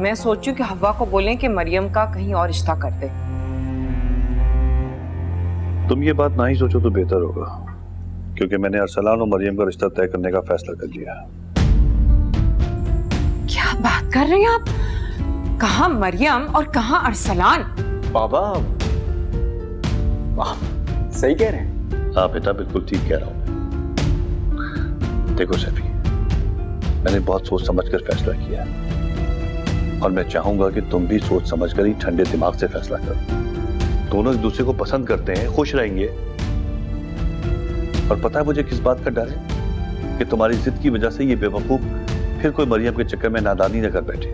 मैं सोचूं कि हवा को बोलें कि मरियम का कहीं और रिश्ता कर दे। तुम ये बात ना ही सोचो तो बेहतर होगा, क्योंकि मैंने अरसलान और मरियम का रिश्ता तय करने का फैसला कर लिया। क्या बात कर रहे हैं आप? कहाँ मरियम और कहाँ अरसलान? बाबा सही कह रहे हैं। हाँ बेटा, बिल्कुल ठीक कह रहा हूँ। देखो सफी, मैंने बहुत सोच समझ कर फैसला किया और मैं चाहूंगा कि तुम भी सोच समझ कर ही ठंडे दिमाग से फैसला करो। दोनों एक दूसरे को पसंद करते हैं, खुश रहेंगे। और पता है मुझे किस बात का डर है? कि तुम्हारी जिद की वजह से ये बेवकूफ फिर कोई मरियम के चक्कर में नादानी न कर बैठे।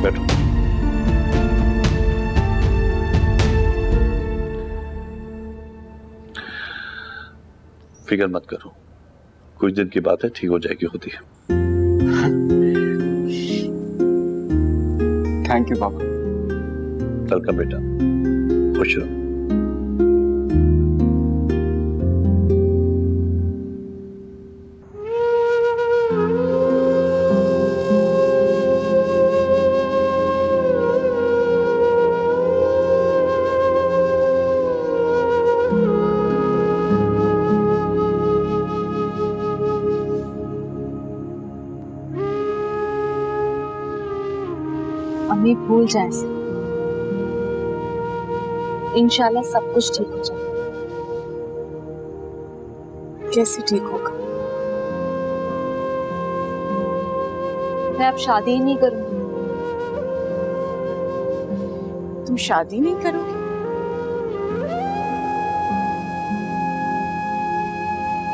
बैठो। फिक्र मत करो, कुछ दिन की बात है, ठीक हो जाएगी खुद ही। थैंक यू बाबा। वेलकम बेटा, खुश रहो। अम्मी भूल जाए इसे। इंशाल्लाह सब कुछ ठीक हो जाए। कैसे ठीक होगा? मैं अब शादी ही नहीं करूंगी। तुम शादी नहीं करोगे?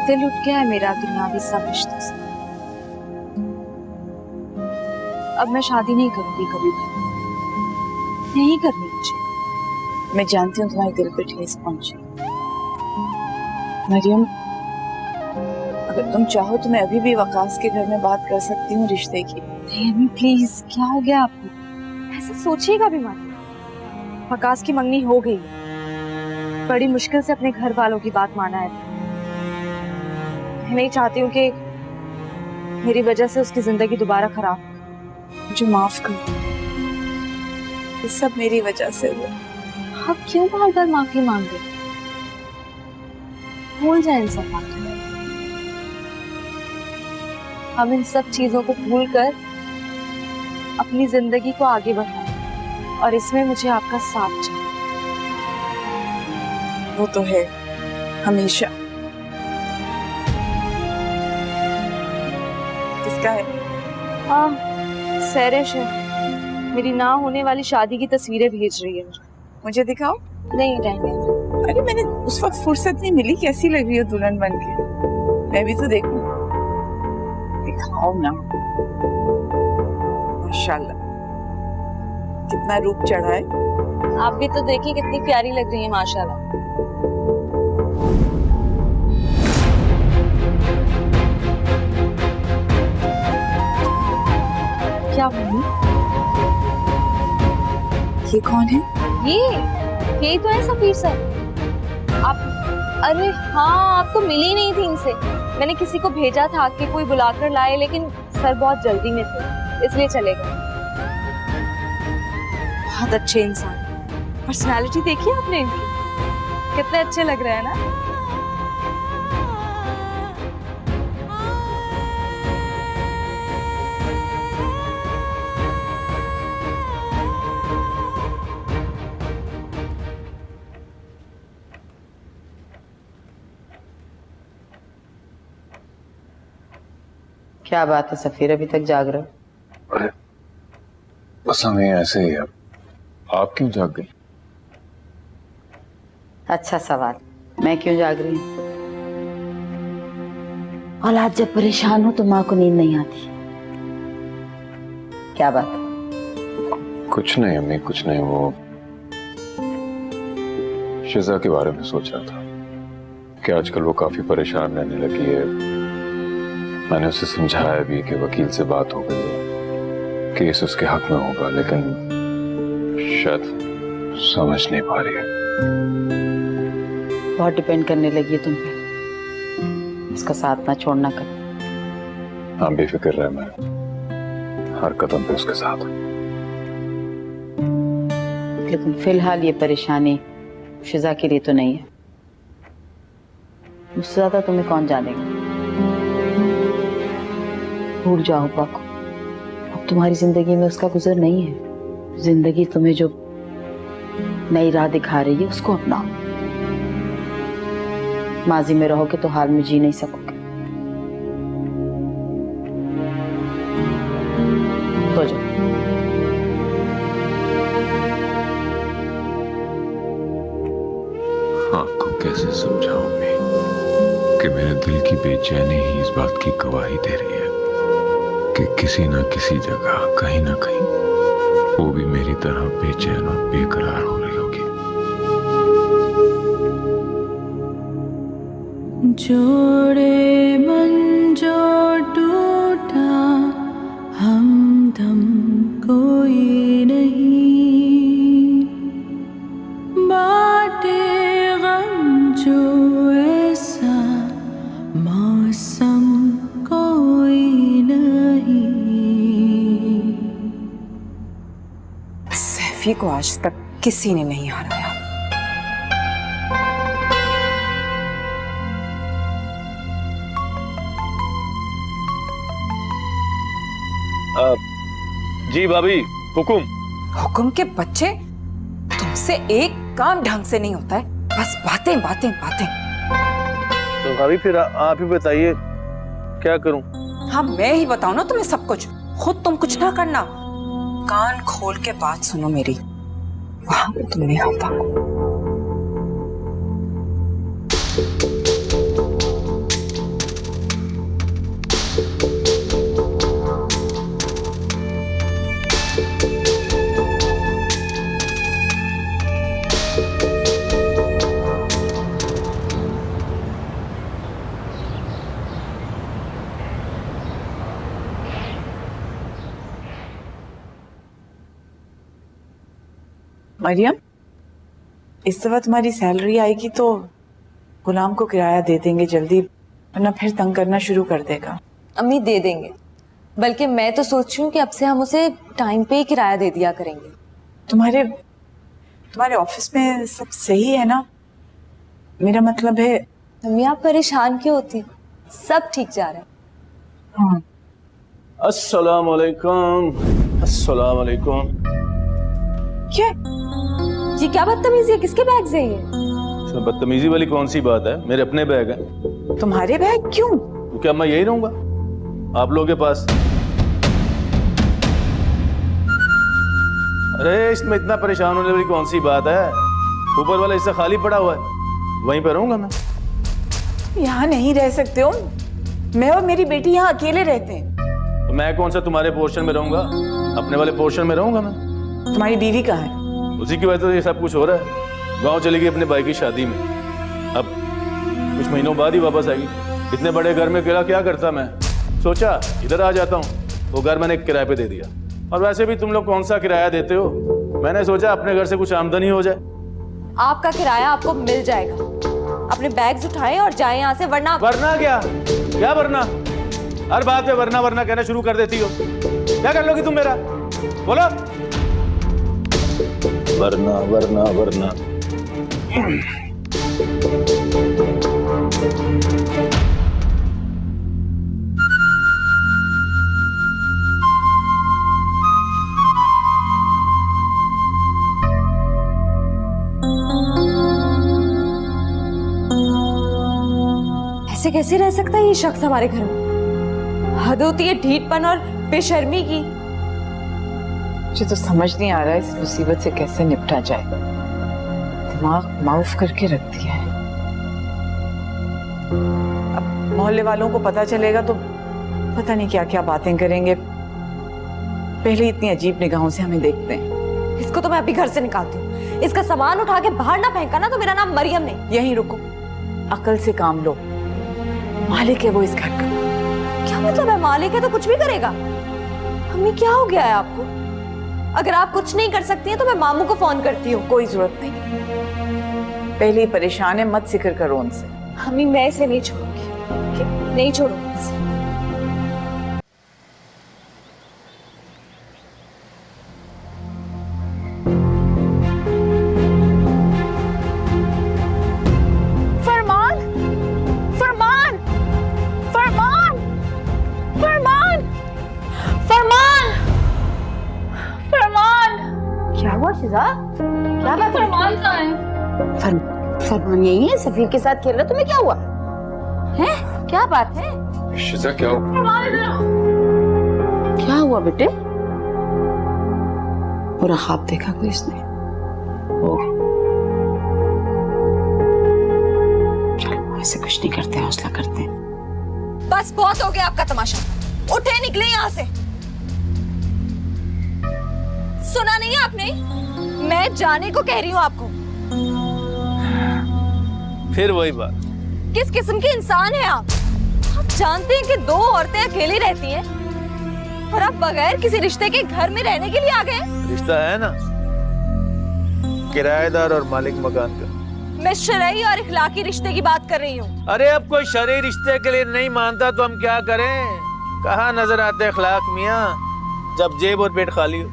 दिल उठ गया है मेरा दुनियावी सब रिश्तों से। अब मैं शादी नहीं करूंगी कभी भी, नहीं करनी मुझे। मैं जानती हूँ तुम्हारे दिल पे ठेस पहुंची। मरियम, अगर तुम चाहो तो मैं अभी भी वकास के घर में बात कर सकती हूँ रिश्ते की। नहीं अम्मी प्लीज, क्या हो गया आपको? ऐसे सोचिएगा भी मत। वकास की मंगनी हो गई है, बड़ी मुश्किल से अपने घर वालों की बात माना है। मैं नहीं चाहती हूँ कि मेरी वजह से उसकी जिंदगी दोबारा खराब हो। मुझे माफ कर दो, ये सब मेरी वजह से हुआ। आप क्यों बार बार माफी मांग रहे? भूल जाए इन सब बातों। हम इन सब चीजों को भूलकर अपनी जिंदगी को आगे बढ़ाएं, और इसमें मुझे आपका साथ चाहिए। वो तो है हमेशा। किसका है? हाँ, सैरिश है। मेरी ना होने वाली शादी की तस्वीरें भेज रही है। मुझे दिखाओ। नहीं रहने दो। अरे मैंने उस वक्त फुर्सत नहीं मिली। कैसी लग रही हो दुल्हन बन के? मैं भी तो देखूं। दिखाओ ना। माशाल्लाह, कितना रूप चढ़ा है। आप भी तो देखिए कितनी प्यारी लग रही है माशाल्लाह। क्या मम्मी? ये कौन है? ये तो है सफीर सर। आप, अरे हाँ, आप तो मिली नहीं थी इनसे। मैंने किसी को भेजा था कि कोई बुलाकर लाए, लेकिन सर बहुत जल्दी में थे, इसलिए चले गए। बहुत अच्छे इंसान। पर्सनालिटी देखी आपने इनकी? कितने अच्छे लग रहे हैं ना। क्या बात है सफीर, अभी तक जाग रहे हो? अरे बस हमें ऐसे ही है। आप क्यों जाग गई? अच्छा सवाल, मैं क्यों जाग रही हूँ? औलाद जब परेशान हो तो माँ को नींद नहीं आती। क्या बात? कुछ नहीं अम्मी, कुछ नहीं। वो शिजा के बारे में सोच रहा था कि आजकल वो काफी परेशान रहने लगी है। मैंने उसे समझाया भी कि वकील से बात हो गई है, केस उसके हक में होगा, लेकिन समझ नहीं पा रही है। बहुत डिपेंड करने लगी है तुम पे। उसका साथ ना छोड़ना कर। आप बेफिक्र रहे, मैं हर कदम पे उसके साथ हूं। लेकिन फिलहाल ये परेशानी शिजा के लिए तो नहीं है। मुझसे ज्यादा तुम्हें कौन जानेगा। भूल जाओ पाको, अब तुम्हारी जिंदगी में उसका गुजर नहीं है। जिंदगी तुम्हें जो नई राह दिखा रही है उसको अपनाओ। माजी में रहोगे तो हाल में जी नहीं सकोगे। तो जाओ। आपको कैसे समझाऊं मैं कि मेरे दिल की बेचैनी ही इस बात की गवाही दे रही है कि किसी न किसी जगह कहीं ना कहीं वो भी मेरी तरह बेचैन और बेकरार हो रही होगी। जोड़े मन जो टूटा हमदम कोई नहीं, बाटे गम जो ऐसा मौसम कोई नहीं। सैफी को आज तक किसी ने नहीं हराया। जी भाभी, हुकुम। हुकुम के बच्चे, तुमसे एक काम ढंग से नहीं होता है, बस बातें बातें बातें। तो भाभी फिर आप ही बताइए क्या करूं? हाँ, मैं ही बताऊं ना तुम्हें सब कुछ, खुद तुम कुछ ना करना। कान खोल के बात सुनो मेरी, वहां पे तुमने हाँ पाको। मरियम, इस दफा तुम्हारी सैलरी आएगी तो गुलाम को किराया दे देंगे जल्दी, वरना फिर तंग करना शुरू कर देगा। अम्मी दे देंगे, बल्कि मैं तो सोच रही हूँ कि अब से हम उसे टाइम पे ही किराया दे दिया करेंगे। तुम्हारे ऑफिस में सब सही है ना? मेरा मतलब है। अम्मी आप परेशान क्यों होती, सब ठीक जा रहा है। हाँ। अस्सलाम वालेकुम। अस्सलाम वालेकुम। क्या जी, क्या बदतमीजी है, किसके बैग से ये? इसमें बदतमीजी वाली कौन सी बात है? मेरे अपने बैग है। तुम्हारे बैग क्यों? तो क्या मैं यही रहूंगा आप लोगों के पास? अरे इसमें इतना परेशान होने वाली कौन सी बात है? ऊपर वाला हिस्सा खाली पड़ा हुआ है, वहीं पर रहूंगा मैं। यहाँ नहीं रह सकते हो? मैं और मेरी बेटी यहाँ अकेले रहते हैं। तो मैं कौन सा तुम्हारे पोर्शन में रहूंगा? अपने वाले पोर्शन में रहूंगा मैं। तुम्हारी बीवी कहाँ है? उसी की वजह से ये सब कुछ हो रहा है। गांव चली गई अपने भाई की शादी में, अब कुछ महीनों बाद ही वापस आएगी। इतने बड़े घर में अकेला क्या करता मैं? सोचा इधर आ जाता हूँ, वो घर मैंने किराए पे दे दिया। और वैसे भी तुम लोग कौन सा किराया देते हो, मैंने सोचा अपने घर से कुछ आमदनी हो जाए। आपका किराया आपको मिल जाएगा। अपने बैग्स उठाएं और जाएं यहाँ से, वरना क्या वरना? हर बात पे वरना वरना कहना शुरू कर देती हो। क्या कर लोगी तुम मेरा? बोलो। वरना वरना वरना। ऐसे कैसे रह सकता है ये शख्स हमारे घर में? हद होती है ढीठपन और बेशर्मी की। मुझे तो समझ नहीं आ रहा है इस मुसीबत से कैसे निपटा जाए। दिमाग माउफ करके रख दिया है। अब मोहल्ले वालों को पता चलेगा तो पता नहीं क्या क्या बातें करेंगे। पहले इतनी अजीब निगाहों से हमें देखते हैं। इसको तो मैं अभी घर से निकालती हूँ। इसका सामान उठा के बाहर ना फेंका ना तो मेरा नाम मरियम नहीं। यहीं रुको, अकल से काम लो। मालिक है वो इस घर का। क्या मतलब है? मालिक है तो कुछ भी करेगा। अम्मी क्या हो गया है आपको? अगर आप कुछ नहीं कर सकती हैं तो मैं मामू को फोन करती हूँ। कोई जरूरत नहीं, पहले ही परेशान है, मत जिक्र करो उनसे। अम्मी मैं इसे नहीं छोड़ूंगी, नहीं छोड़ूंगी इसे। फरमान, फरमान, फरमान, फरमान, फरमान, फरमान। क्या हुआ शिजा? क्या बात? फरमान कहाँ है? फरमान यही है, सफीर के साथ खेल रहा। तुम्हें क्या हुआ है? क्या बात है? शिजा क्या हुआ? क्या हुआ बेटे? पूरा ख्वाब देखा कोई इसने? चलो ऐसे कुछ नहीं करते, हौसला करते हैं। बस बहुत हो गया आपका तमाशा, उठे निकले यहाँ से। सुना नहीं है आपने? मैं जाने को कह रही हूँ आपको। फिर वही बात। किस किस्म के इंसान हैं आप? आप जानते हैं कि 2 औरतें अकेली रहती हैं और आप बगैर किसी रिश्ते के घर में रहने के लिए आ गए? रिश्ता है ना, किराएदार और मालिक मकान का। मैं शरई और इखलाकी रिश्ते की बात कर रही हूँ। अरे अब कोई शरई रिश्ते के लिए नहीं मानता तो हम क्या करें? कहाँ नजर आते अखलाक मियाँ जब जेब और पेट खाली हो।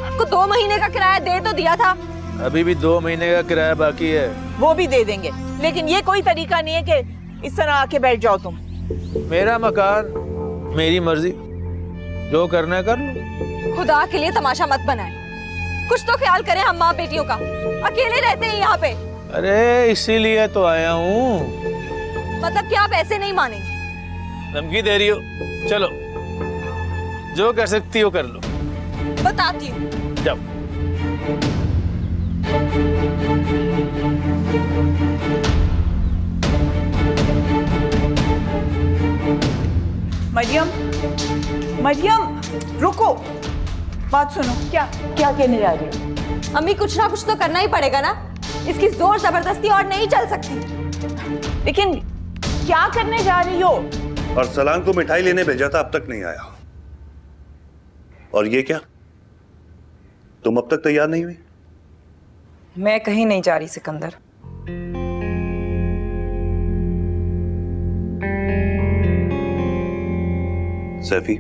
आपको 2 महीने का किराया दे तो दिया था। अभी भी 2 महीने का किराया बाकी है। वो भी दे देंगे, लेकिन ये कोई तरीका नहीं है कि इस तरह आके बैठ जाओ तुम। मेरा मकान, मेरी मर्जी, जो करना है कर लो। खुदा के लिए तमाशा मत बनाएं। कुछ तो ख्याल करें हम माँ बेटियों का। अकेले रहते हैं यहाँ पे। अरे इसीलिए तो आया हूँ। मतलब कि आप ऐसे नहीं मानेंगे? धमकी दे रही हो? चलो जो कर सकती हो कर लो। बताती हूँ। जाओ। मरियम, मरियम रुको, बात सुनो। क्या क्या कहने जा रही हो? अम्मी कुछ ना कुछ तो करना ही पड़ेगा ना, इसकी जोर जबरदस्ती और नहीं चल सकती। लेकिन क्या करने जा रही हो? अरसलान को मिठाई लेने भेजा था, अब तक नहीं आया। और ये क्या, तुम अब तक तैयार नहीं हुई? मैं कहीं नहीं जा रही सिकंदर। सैफी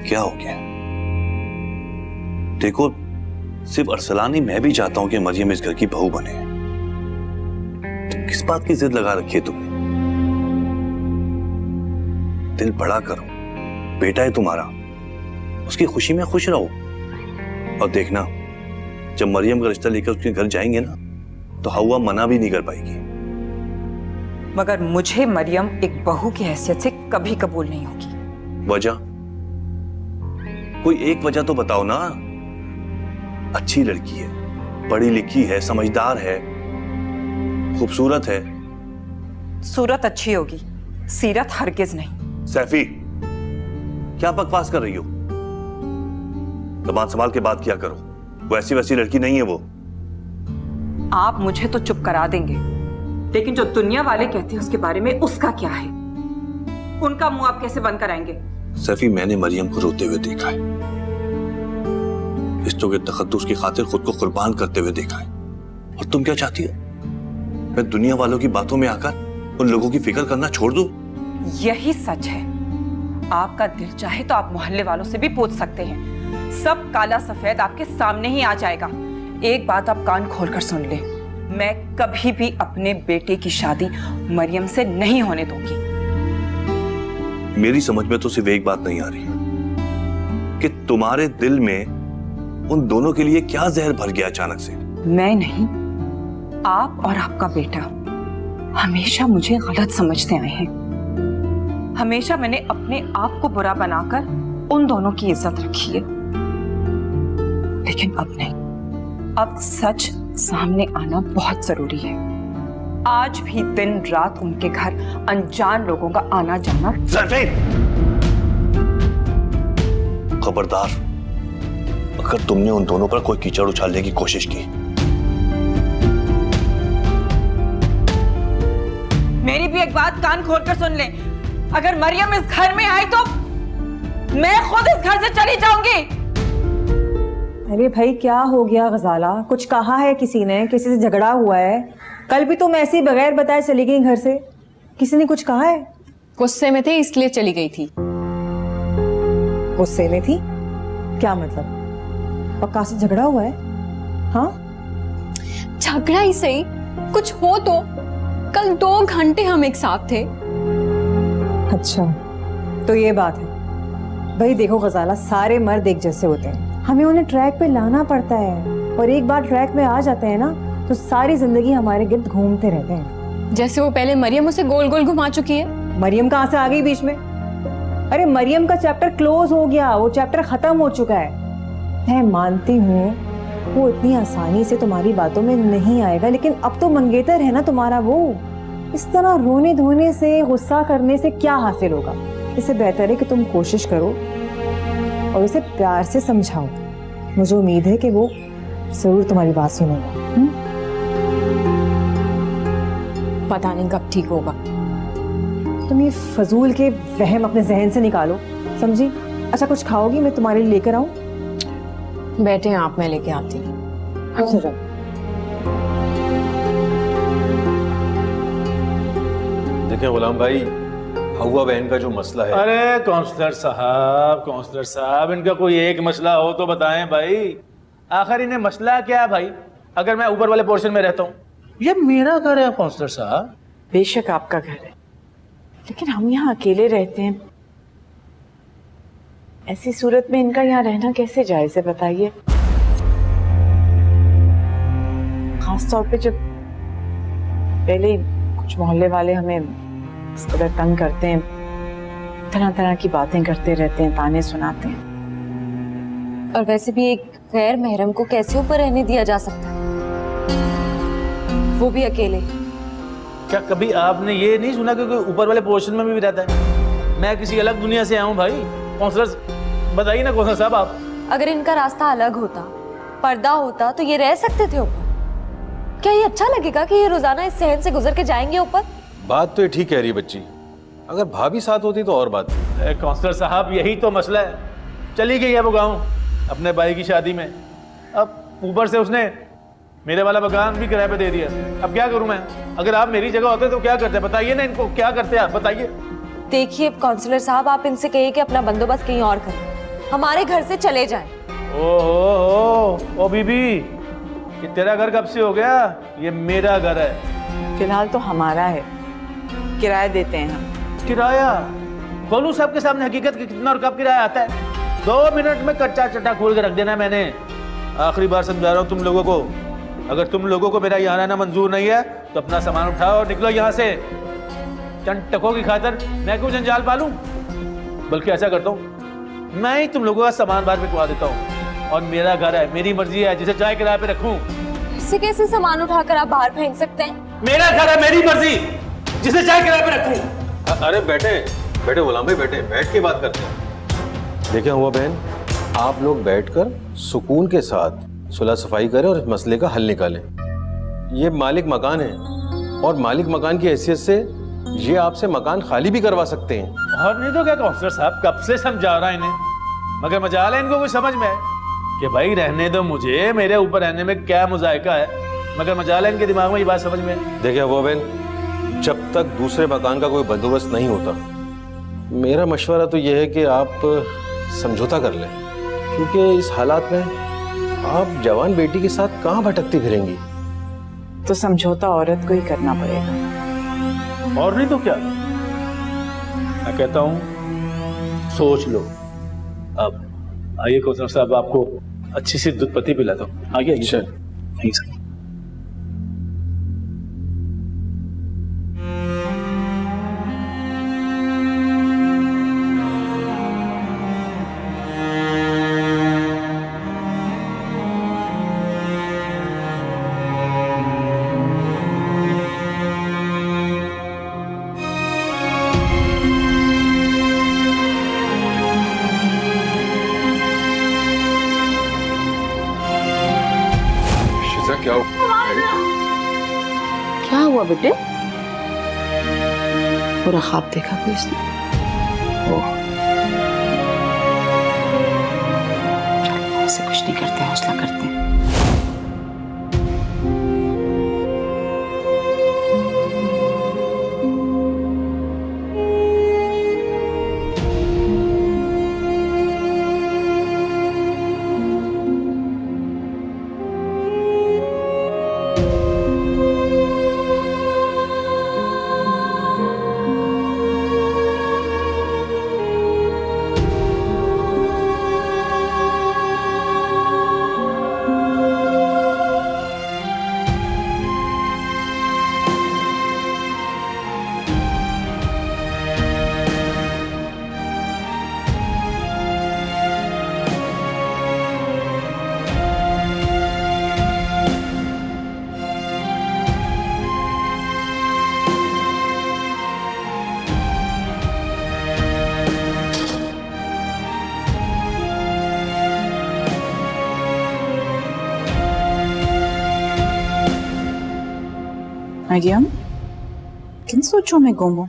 क्या हो गया? देखो सिर्फ अरसलान ही, मैं भी चाहता हूं कि मरियम इस घर की बहू बने। किस बात की जिद लगा रखी है तुमने? दिल बड़ा करो, बेटा है तुम्हारा, उसकी खुशी में खुश रहो। और देखना जब मरियम का रिश्ता लेकर उसके घर जाएंगे ना तो हवा मना भी नहीं कर पाएगी। मगर मुझे मरियम एक बहू की हैसियत से कभी कबूल नहीं होगी। वजह? कोई एक वजह तो बताओ ना। अच्छी लड़की है, पढ़ी लिखी है, समझदार है, खूबसूरत है। सूरत अच्छी होगी, सीरत हरगिज नहीं। सैफी क्या बकवास कर रही हो? जबान संभाल के बात किया करो, वैसी वैसी लड़की नहीं है वो। आप मुझे तो चुप करा देंगे, लेकिन जो दुनिया वाले कहते हैं उसके बारे में उसका क्या है? उनका मुंह आप कैसे बंद कराएंगे? सैफी मैंने मरियम को रोते हुए देखा है, रिश्तों के तखद्दुस की खातिर खुद को कुर्बान करते हुए देखा है। और तुम क्या चाहती हो? मैं दुनिया वालों की बातों में आकर उन लोगों की फिक्र करना छोड़ दूं? यही सच है। आपका दिल चाहे तो आप मोहल्ले वालों से भी पूछ सकते हैं, सब काला सफेद आपके सामने ही आ जाएगा। एक बात आप कान खोलकर सुन ले, मैं कभी भी अपने बेटे की शादी मरियम से नहीं होने दूंगी। मेरी समझ में तो सिर्फ एक बात नहीं आ रही कि तुम्हारे दिल में उन दोनों के लिए क्या जहर भर गया अचानक से। मैं नहीं, आप और आपका बेटा हमेशा मुझे गलत समझते आए हैं। हमेशा मैंने अपने आप को बुरा बनाकर उन दोनों की इज्जत रखी है, लेकिन अब नहीं। अब सच सामने आना बहुत जरूरी है। आज भी दिन रात उनके घर अनजान लोगों का आना जाना। खबरदार, अगर तुमने उन दोनों पर कोई कीचड़ उछालने की कोशिश की। मेरी भी एक बात कान खोलकर सुन ले, अगर मरियम इस घर में आई तो मैं खुद इस घर से चली जाऊंगी। अरे भाई क्या हो गया गजाला? कुछ कहा है किसी ने? किसी से झगड़ा हुआ है? कल भी तुम ऐसे ही बगैर बताए चली गई घर से। किसी ने कुछ कहा है? गुस्से में थे इसलिए चली गई थी। गुस्से में थी? क्या मतलब? पक्का से झगड़ा हुआ है? हाँ, झगड़ा ही सही, कुछ हो तो। कल 2 घंटे हम एक साथ थे। अच्छा तो ये बात है। भाई देखो गजाला, सारे मर्द एक जैसे होते हैं, हमें उन्हें ट्रैक पे लाना पड़ता है, और एक बार ट्रैक में आ जाते हैं ना तो सारी जिंदगी हमारे गिर्द घूमते रहते हैं। जैसे वो पहले मरियम उसे गोल गोल घुमा चुकी है। मरियम कहाँ से आ गई बीच में? अरे मरियम का चैप्टर क्लोज हो गया, वो चैप्टर खत्म हो चुका है। मैं मानती हूँ वो इतनी आसानी से तुम्हारी बातों में नहीं आएगा, लेकिन अब तो मंगेतर है ना तुम्हारा वो। इस तरह रोने धोने से, गुस्सा करने से क्या हासिल होगा? इससे बेहतर है कि तुम कोशिश करो और उसे प्यार से समझाओ। मुझे उम्मीद है कि वो जरूर तुम्हारी बात सुनेगा। पता नहीं कब ठीक होगा। तुम ये फजूल के वहम अपने जहन से निकालो, समझी? अच्छा कुछ खाओगी? मैं तुम्हारे लिए लेकर आऊं? बैठे हैं आप, मैं लेके आती हूँ। अच्छा जाओ। देखिए गुलाम भाई, हवा बहन का जो मसला है। अरे काउंसलर साहब, इनका कोई एक मसला हो तो बताएं भाई। आखिर इन्हें मसला क्या है भाई? अगर मैं ऊपर वाले पोर्शन में रहता हूँ, ये मेरा घर है काउंसलर साहब। बेशक आपका घर है, लेकिन हम यहाँ अकेले रहते हैं। ऐसी सूरत में इनका यहाँ रहना कैसे जायज़ है बताइए? खास तौर पे जब पहले ही कुछ मोहल्ले वाले हमें इस कदर तंग करते हैं, तरह तरह की बातें करते रहते हैं, ताने सुनाते हैं। और वैसे भी एक गैर महरम को कैसे ऊपर रहने दिया जा सकता है, वो भी अकेले? क्या कभी आपने ये नहीं सुना कि कोई ऊपर वाले पोर्शन में भी रहता है? मैं किसी अलग दुनिया से आया हूँ भाई। काउंसलर बताइए ना काउंसलर साहब आप। अगर इनका रास्ता अलग होता, पर्दा होता, तो ये रह सकते थे ऊपर। क्या ये अच्छा लगेगा कि ये रोजाना इस सहन से गुजर के जाएंगे ऊपर? बात तो ये ठीक कह रही है बच्ची, अगर भाभी साथ होती तो और बात थी। काउंसलर साहब यही तो मसला है। चली गई है वो गाँव अपने भाई की शादी में, अब ऊपर से उसने मेरे वाला मकान भी किराए पे दे दिया। अब क्या करूं मैं? अगर आप मेरी जगह होते तो क्या करते? बताइए ना, इनको क्या करते आप बताइए। देखिए काउंसलर साहब, आप इनसे कहिए कि अपना बंदोबस्त कहीं और करें, हमारे घर से चले जाएं। ओ बीबी, ये तेरा घर कब से हो गया? ये मेरा घर है। फिलहाल तो हमारा है, किराया देते हैं हम। किराया? बोलूं सबके सामने हकीकत कितना और कब किराया आता है? 2 मिनट में कच्चा चट्टा खोल के रख देना। मैंने आखिरी बार समझा रहा हूँ तुम लोगों को, अगर तुम लोगों को मेरा यहाँ रहना मंजूर नहीं है तो अपना सामान उठाओ और निकलो यहाँ से। चंद टकों की खातर मैं क्यों जंजाल पालूं? बल्कि ऐसा करता हूँ, मैं ही तुम लोगों का सामान बाहर बिकवा देता हूँ, और मेरा घर है, मेरी मर्जी है, जिसे चाहे किराए पे रखूं। ऐसे कैसे सामान उठाकर आप बाहर फेंक सकते हैं? मेरा घर है, मेरी मर्जी, जिसे चाहे किराए पे रखूं। अरे बैठे गुलाम भाई, बैठ के बात करते हैं। देखिए हुआ बहन, आप लोग बैठकर सुकून के साथ सुलह सफाई करें और इस मसले का हल निकालें। ये मालिक मकान है, और मालिक मकान की हैसियत से ये आपसे मकान खाली भी करवा सकते हैं। और नहीं तो क्या काउंसलर साहब, कब से समझा रहा है इन्हें, मगर मजाल है इनको कोई समझ में है कि भाई रहने दो मुझे, मेरे ऊपर रहने में क्या मुजायका है, मगर मजाल है इनके दिमाग में ये बात समझ में है। देखिए वो बहन, जब तक दूसरे मकान का कोई बंदोबस्त नहीं होता, मेरा मशवरा तो यह है कि आप समझौता कर लें, क्योंकि इस हालात में आप जवान बेटी के साथ कहाँ भटकती फिरेंगी? तो समझौता औरत को ही करना पड़ेगा। और नहीं तो क्या, मैं कहता हूँ सोच लो। अब आइए काउंसलर साहब, आपको अच्छी सी दूध पत्ती पिलाता हूँ। आइए सर। नहीं सर। क्या हुआ बेटे? पूरा ख्वाब देखा कोई इसने? ऐसे कुछ नहीं करते, हौसला करते हैं। मरियम, किन सोचों में गुम हो?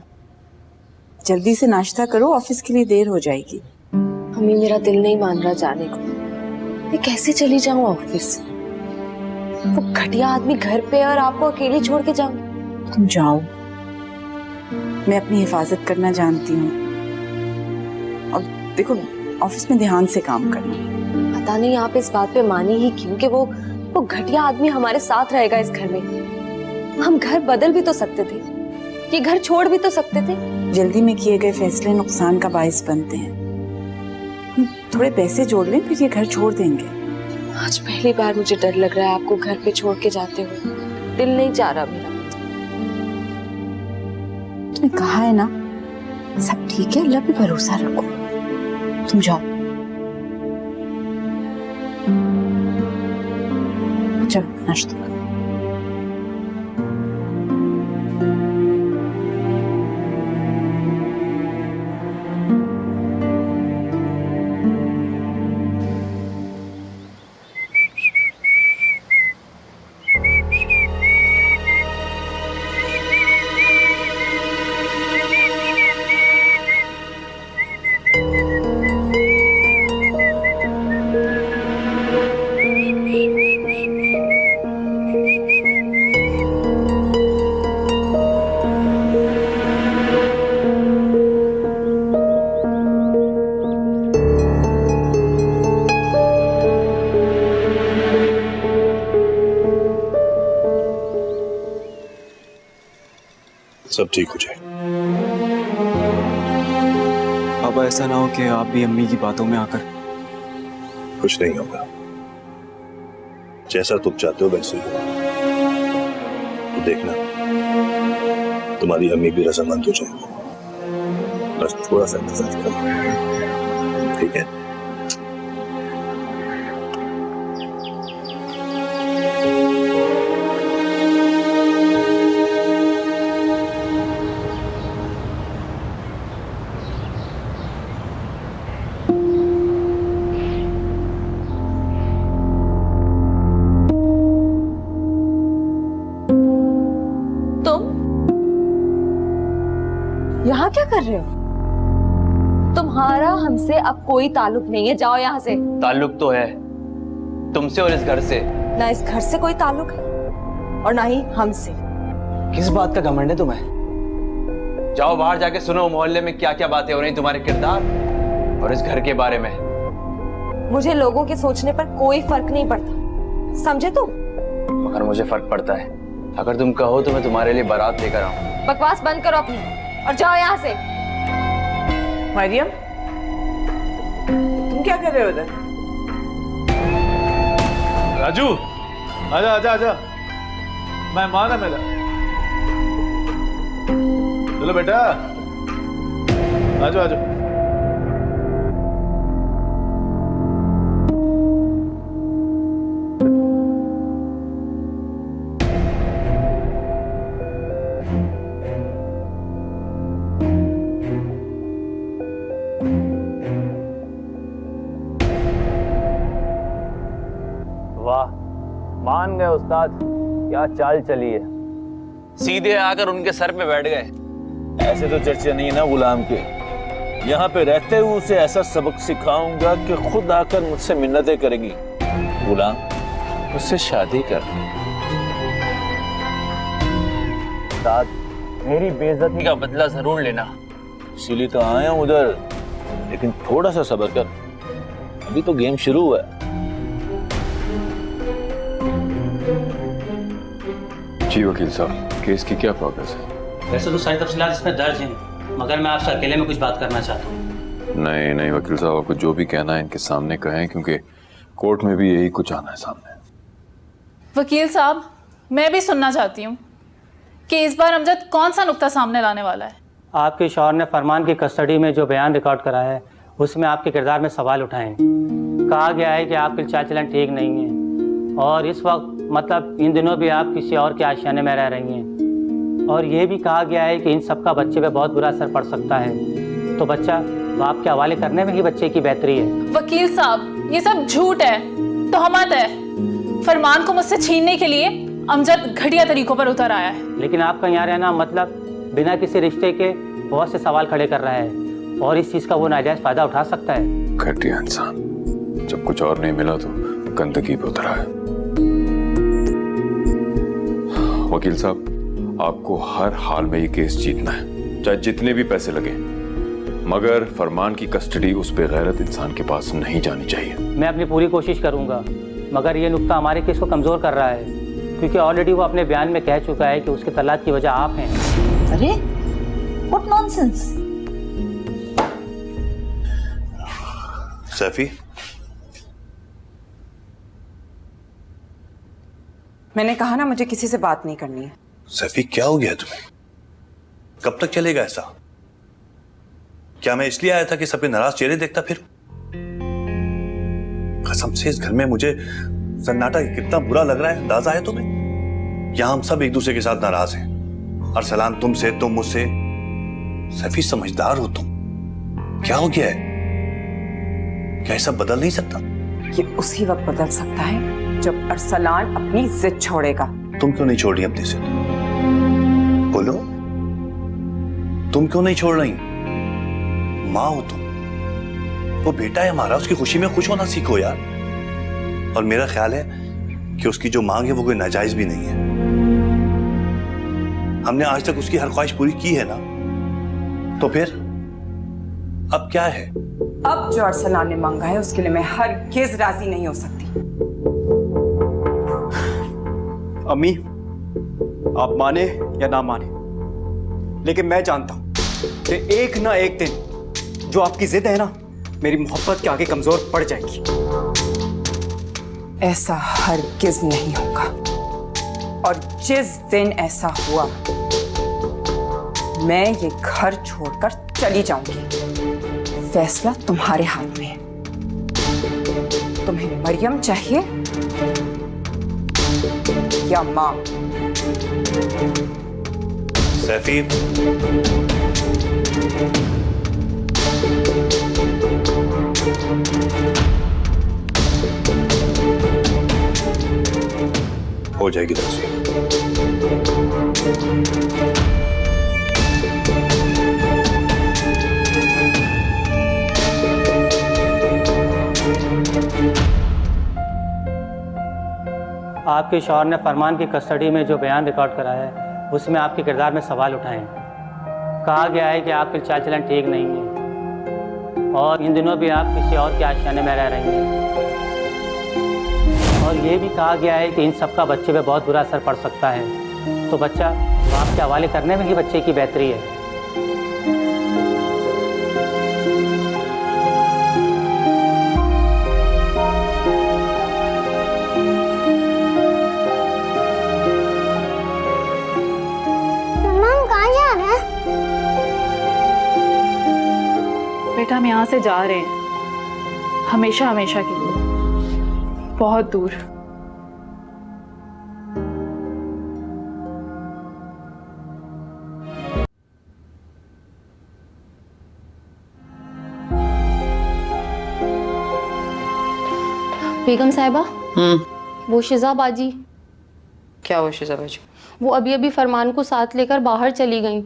जल्दी से नाश्ता करो, ऑफिस के लिए देर हो जाएगी। हमें मेरा दिल नहीं मान रहा जाने को। मैं कैसे चली जाऊं ऑफिस? वो घटिया आदमी घर पे और आपको अकेली छोड़ के जाऊं? तुम जाओ, मैं अपनी हिफाजत करना जानती हूँ। और देखो, ऑफिस में ध्यान से काम करना। पता नहीं आप इस बात पे मानी ही क्यों कि वो घटिया आदमी हमारे साथ रहेगा इस घर में। हम घर बदल भी तो सकते थे, ये घर छोड़ भी तो सकते थे। जल्दी में किए गए फैसले नुकसान का बायस बनते हैं। थोड़े पैसे जोड़ लें, फिर ये घर छोड़ देंगे। आज पहली बार मुझे डर लग रहा है आपको घर पे छोड़ के जाते हुए। दिल नहीं चाह रहा मेरा। तुमने कहा है ना, सब ठीक है, अल्लाह पे भरोसा रखो। तुम जाओ, चलो नाश्ता करो। सब ठीक हो जाए। अब ऐसा ना हो कि आप भी अम्मी की बातों में आकर। कुछ नहीं होगा, जैसा तुम चाहते हो वैसे ही होगा। तो देखना, तुम्हारी अम्मी भी रजामंद हो जाएगी। बस थोड़ा सा इंतजार करो, ठीक है? यहाँ क्या कर रहे हो? तुम्हारा हमसे अब कोई ताल्लुक नहीं है, जाओ यहाँ से। ताल्लुक तो है तुमसे और इस घर से। ना इस घर से कोई ताल्लुक है और ना ही हमसे। किस बात का घमंड है तुम्हें? जाओ बाहर जाके सुनो मोहल्ले में क्या क्या बातें हो रही तुम्हारे किरदार और इस घर के बारे में। मुझे लोगों के सोचने पर कोई फर्क नहीं पड़ता, समझे तुम? मगर मुझे फर्क पड़ता है। अगर तुम कहो तो मैं तुम्हारे लिए बारात लेकर आऊं। बकवास बंद करो अपनी और जाओ यहाँ से। मरियम, तुम क्या कर रहे हो उधर? राजू, आजा आजा आजा, मेहमान है मेरा। चलो बेटा, आजो आजो। वाह, मान गए उस्ताद, क्या चाल चली है। सीधे आकर उनके सर पे बैठ गए। ऐसे तो चर्चा नहीं है ना गुलाम के, यहाँ पे रहते हुए उसे ऐसा सबक सिखाऊंगा कि खुद आकर मुझसे मिन्नतें करेगी। गुलाम, उससे शादी कर। दाद, मेरी बेइज्जती का बदला जरूर लेना। इसीलिए तो आया हूं उधर, लेकिन थोड़ा सा सब्र कर, अभी तो गेम शुरू हुआ है। जी वकील साहब, केस की क्या प्रोग्रेस है? वैसे तो सारी तफसीलात इसमें दर्ज हैं, मगर मैं आपसे अकेले में कुछ बात करना चाहता हूँ। नहीं नहीं वकील साहब, आपको जो भी कहना है इनके सामने कहें, क्योंकि कोर्ट में भी यही कुछ आना है सामने। वकील साहब, मैं भी सुनना चाहती हूँ कि इस बार अमजद कौन सा नुक्ता सामने लाने वाला है। आपके शौहर ने फरमान की कस्टडी में जो बयान रिकॉर्ड कराया है उसमें आपके किरदार में सवाल उठाए हैं। कहा गया है कि आपके चाल चलन ठीक नहीं है और इस वक्त मतलब इन दिनों भी आप किसी और के आशियाने में रह रही हैं, और ये भी कहा गया है कि इन सब का बच्चे पे बहुत बुरा असर पड़ सकता है, तो बच्चा बाप के हवाले करने में ही बच्चे की बेहतरी है। वकील साहब, ये सब झूठ है, तोहमत है। फरमान को मुझसे छीनने के लिए अमजद घटिया तरीकों पर उतर आया है। लेकिन आपका यहाँ रहना मतलब बिना किसी रिश्ते के बहुत से सवाल खड़े कर रहा है, और इस चीज़ का वो नाजायज फायदा उठा सकता है। घटिया इंसान, जब कुछ और नहीं मिला तो गंदगी पे उतरा है। वकील साहब, आपको हर हाल में ये केस जीतना है, चाहे जितने भी पैसे लगे, मगर फरमान की कस्टडी उस बेगैरत इंसान के पास नहीं जानी चाहिए। मैं अपनी पूरी कोशिश करूंगा, मगर ये नुक्ता हमारे केस को कमज़ोर कर रहा है, क्योंकि ऑलरेडी वो अपने बयान में कह चुका है कि उसके तलाक की वजह आप हैं। अरे व्हाट नॉनसेंस। सैफी, मैंने कहा ना मुझे किसी से बात नहीं करनी है। सैफी क्या हो गया तुम्हें? कब तक चलेगा ऐसा? क्या मैं इसलिए आया था कि सबके नाराज चेहरे देखता फिर? कसम से इस घर में मुझे सन्नाटा कितना बुरा लग रहा है, अंदाजा है तुम्हें? यहां हम सब एक दूसरे के साथ नाराज हैं। अरसलान तुमसे, तुम मुझसे। सैफी समझदार हो तुम, क्या हो गया है? क्या ये सब बदल नहीं सकता? ये उसी वक्त बदल सकता है जब अरसलान अपनी जिद छोड़ेगा। तुम क्यों नहीं छोड़ रही अपनी जिद? बोलो, तुम क्यों नहीं छोड़ रही? माँ हो तुम, वो बेटा है हमारा, उसकी खुशी में खुश होना सीखो यार। और मेरा ख्याल है कि उसकी जो मांग है वो कोई नाजायज भी नहीं है। हमने आज तक उसकी हर ख्वाहिश पूरी की है ना, तो फिर अब क्या है? अब जो अरसलान ने मांगा है उसके लिए मैं हरगिज़ राजी नहीं हो सकती। अम्मी, आप माने या ना माने, लेकिन मैं जानता हूं कि एक ना एक दिन जो आपकी जिद है ना, मेरी मोहब्बत के आगे कमजोर पड़ जाएगी। ऐसा हरगिज़ नहीं होगा, और जिस दिन ऐसा हुआ मैं ये घर छोड़कर चली जाऊंगी। फैसला तुम्हारे हाथ में है। तुम्हें मरियम चाहिए या मां? सैफी, हो जाएगी तस्वीर। आपके शौहर ने फरमान की कस्टडी में जो बयान रिकॉर्ड कराया है उसमें आपके किरदार में सवाल उठाए हैं। कहा गया है कि आपके चाल चलन ठीक नहीं है और इन दिनों भी आप किसी और के आशियाने में रह रही हैं, और ये भी कहा गया है कि इन सब का बच्चे पे बहुत बुरा असर पड़ सकता है, तो बच्चा बाप के हवाले करने में ही बच्चे की बेहतरी है। बेटा, हम यहाँ से जा रहे हैं, हमेशा हमेशा के लिए, बहुत दूर। बेगम साहिबा, वो शिजाबाजी। क्या वो शिजाबाजी? वो अभी अभी फरमान को साथ लेकर बाहर चली गईं।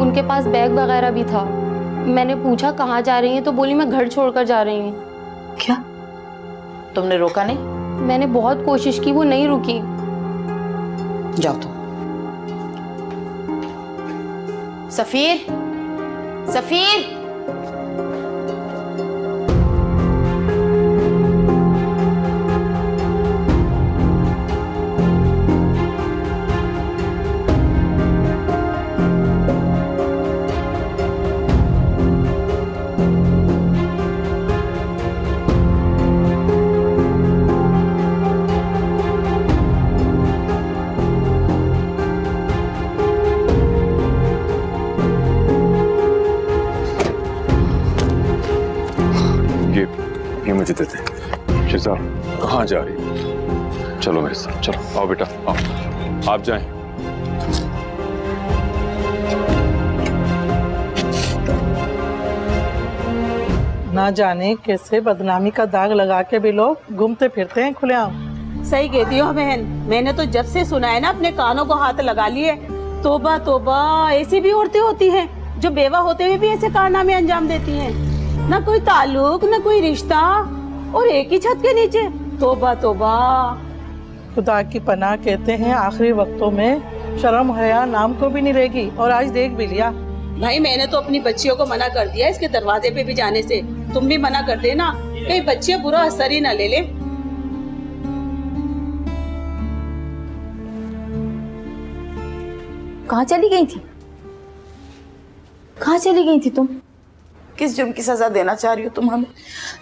उनके पास बैग वगैरह भी था, मैंने पूछा कहाँ जा रही हैं तो बोली मैं घर छोड़कर जा रही हूँ। क्या? तुमने रोका नहीं? मैंने बहुत कोशिश की, वो नहीं रुकी। जाओ तुम। सफीर, सफीर। ये मुझे देते हैं। शिजा कहाँ जा रही है? चलो मेरे साथ, चलो आओ बेटा आओ, आप जाएं। ना जाने कैसे बदनामी का दाग लगा के भी लोग घूमते फिरते हैं खुलेआम। सही कहती हो बहन, मैंने तो जब से सुना है ना अपने कानों को हाथ लगा लिए। तोबा तोबा, ऐसी भी औरतें होती हैं जो बेवा होते हुए भी ऐसे कारनामे अंजाम देती हैं। ना कोई ताल्लुक, ना कोई रिश्ता, और एक ही छत के नीचे। तोबा तोबा। खुदा की पनाह, कहते हैं आखिरी वक्तों में शर्म हया नाम को भी नहीं रहेगी। और आज देख भी लिया। भाई मैंने तो अपनी बच्चियों को मना कर दिया इसके दरवाजे पे भी जाने से। तुम भी मना कर देना, कहीं बच्चियां बुरा असर ही ना ले ले। कहाँ चली गई थी? कहाँ चली गई थी तुम? किस जुर्म की सजा देना चाह रही हो तुम हमें?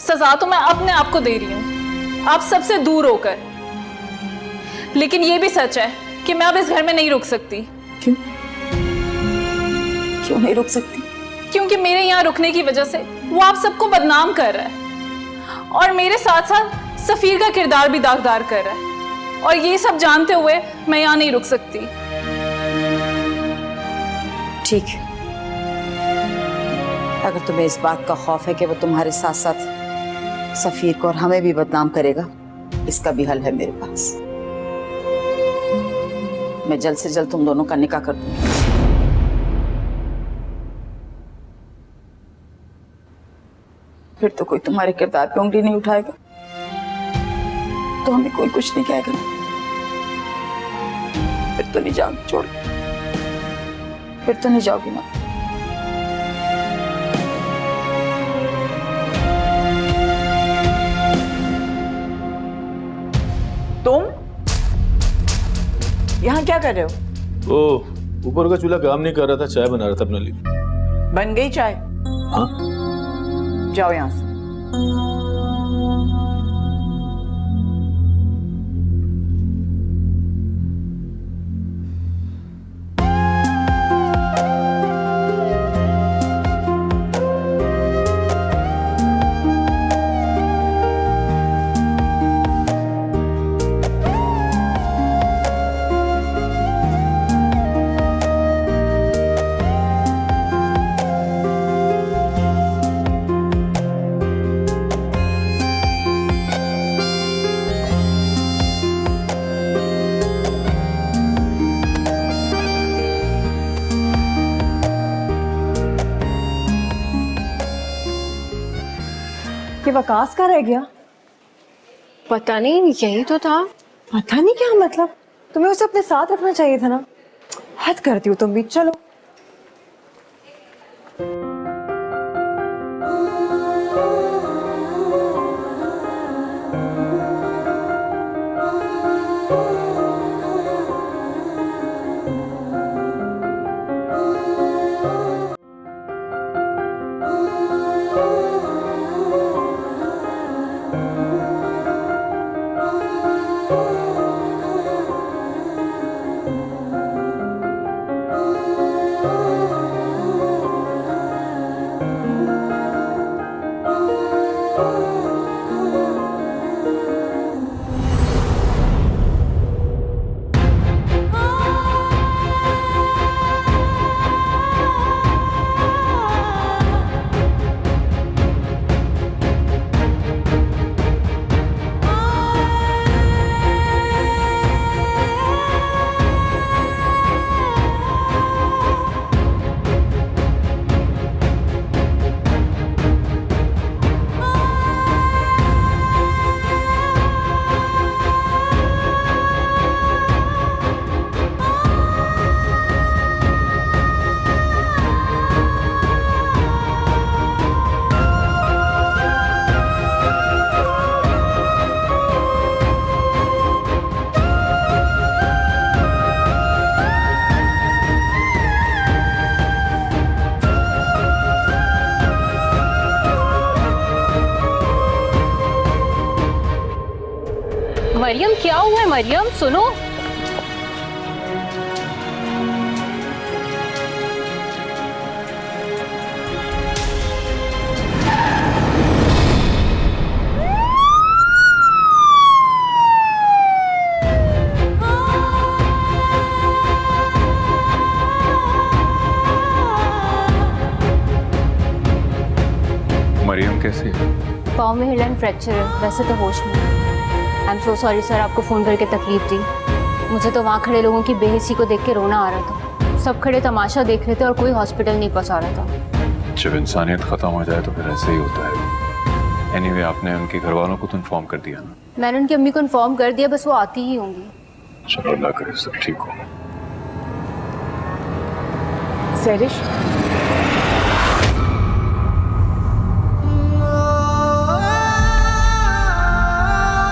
सजा तो मैं अपने आप को दे रही हूँ, आप सबसे दूर होकर। लेकिन ये भी सच है कि मैं अब इस घर में नहीं रुक सकती। क्यों? क्यों नहीं रुक सकती? क्योंकि मेरे यहाँ रुकने की वजह से वो आप सबको बदनाम कर रहा है, और मेरे साथ साथ सफीर का किरदार भी दागदार कर रहा है। और ये सब जानते हुए मैं यहाँ नहीं रुक सकती। ठीक है, अगर तुम्हें इस बात का खौफ है कि वो तुम्हारे साथ साथ सफीर को और हमें भी बदनाम करेगा, इसका भी हल है मेरे पास। मैं जल्द से जल्द तुम दोनों का निकाह कर दूंगी। फिर तो कोई तुम्हारे किरदार पे उंगली नहीं उठाएगा, तो हमें कोई कुछ नहीं कहेगा। फिर तो नहीं जाऊंगी छोड़ के, फिर तो नहीं जाओगी ना। तुम यहाँ क्या कर रहे हो? ओ, ऊपर का चूल्हा काम नहीं कर रहा था, चाय बना रहा था अपने लिए। बन गई चाय? हाँ? जाओ यहाँ से। कि वकास का रह गया? पता नहीं, यही तो था। पता नहीं क्या मतलब? तुम्हें उसे अपने साथ रखना चाहिए था ना। हद करती हो तुम भी। चलो मरियम क्या हुआ है? मरियम सुनो। मरियम कैसी है? पाँव में हिल एंड फ्रैक्चर है, वैसे तो होश में। I am so sorry sir, आपको फ़ोन करके तकलीफ दी। मुझे तो वहाँ खड़े लोगों की बेहिसी को देख के रोना आ रहा था। सब खड़े तमाशा देख रहे थे और कोई हॉस्पिटल नहीं पहुँचा रहा था। जब इंसानियत खत्म हो जाए तो फिर ऐसे ही होता है। एनीवे, आपने उनके घर वालों को तो इन्फॉर्म कर दिया ना? मैंने उनकी अम्मी को इन्फॉर्म कर दिया, बस वो आती ही होंगी। चलो, अल्लाह करे सब ठीक हो। सैरिश